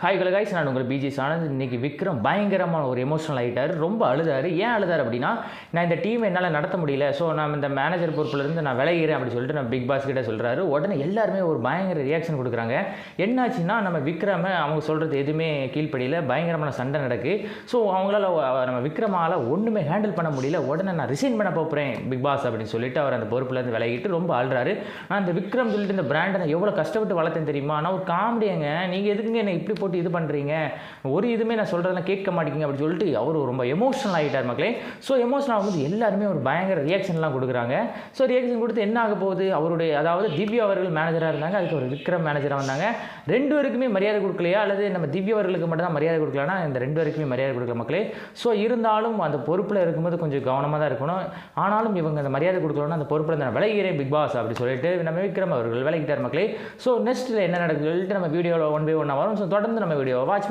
Hi hello guys, நான் உங்கள் PG Anand. இன்றைக்கி விக்ரம் பயங்கரமான ஒரு எமோஷனல் ஆகிட்டார். ரொம்ப அழுதார். ஏன் அழுதார் அப்படின்னா, நான் இந்த டீம் என்னால் நடத்த முடியல, ஸோ நான் இந்த மேனேஜர் பொறுப்புலேருந்து நான் விளையிறேன் அப்படின்னு சொல்லிட்டு நான் பிக் பாஸ் கிட்டே சொல்கிறாரு. உடனே எல்லாருமே ஒரு பயங்கர ரியாக்ஷன் கொடுக்குறாங்க. என்னாச்சுன்னா, நம்ம விக்ரமை அவங்க சொல்கிறது எதுவுமே கீழ்ப்படியில் பயங்கரமான சண்டை நடக்கு. ஸோ அவங்களால நம்ம விக்ரமால் ஒன்றுமே ஹேண்டில் பண்ண முடியல. உடனே நான் ரிசைன் பண்ண போகிறேன் பிக் பாஸ் அப்படின்னு சொல்லிட்டு அவர் அந்த பொறுப்புலேருந்து விலகிட்டு ரொம்ப அழுறாரு. நான் இந்த விக்ரம் சொல்லிட்டு இந்த பிராண்டை நான் எவ்வளோ கஷ்டப்பட்டு வளர்த்தேன் தெரியுமா, நான் ஒரு காமெடியாங்க, நீங்கள் எதுக்குங்க என்னை இப்படி போட்டு இது பண்ணுறீங்க, ஒரு இதுவுமே நான் சொல்கிறதெல்லாம் கேட்க மாட்டேங்க அப்படின்னு சொல்லிட்டு அவர் ரொம்ப எமோஷனல் ஆகிட்டார் மக்களே. ஸோ எமோஷனல் ஆகும்போது எல்லாருமே ஒரு பயங்கர ரியாக்ஷன்லாம் கொடுக்குறாங்க. ஸோ ரியாக்ஷன் கொடுத்து என்ன ஆக போகுது, அவருடைய அதாவது திவ்யா அவர்கள் மேனேஜராக இருந்தாங்க, அதுக்கு ஒரு விக்ரம் மேனேஜராக வந்தாங்க. ரெண்டு பேருக்குமே மரியாதை கொடுக்கலையா, அல்லது நம்ம திவ்யா அவர்களுக்கு மட்டும் தான் மரியாதை கொடுக்கலன்னா இந்த ரெண்டு பேருக்குமே மரியாதை கொடுக்கல மக்களே. ஸோ இருந்தாலும் அந்த பொறுப்பில் இருக்கும்போது கொஞ்சம் கவனமாக தான் இருக்கணும். ஆனாலும் இவங்க அந்த மரியாதை கொடுக்கலன்னா அந்த பொறுப்பில் நான் விலகிறேன் பிக் பாஸ் அப்படி சொல்லிட்டு நம்ம விக்ரம் அவர்கள் விலகிட்டார் மக்களே. ஸோ நெக்ஸ்ட்டில் என்ன நடக்குது சொல்லிட்டு நம்ம வீடியோவில் ஒன் பை ஒன்னாக வரும். ஸோ தொடர்ந்து நம்ம வீடியோ வாட்ச்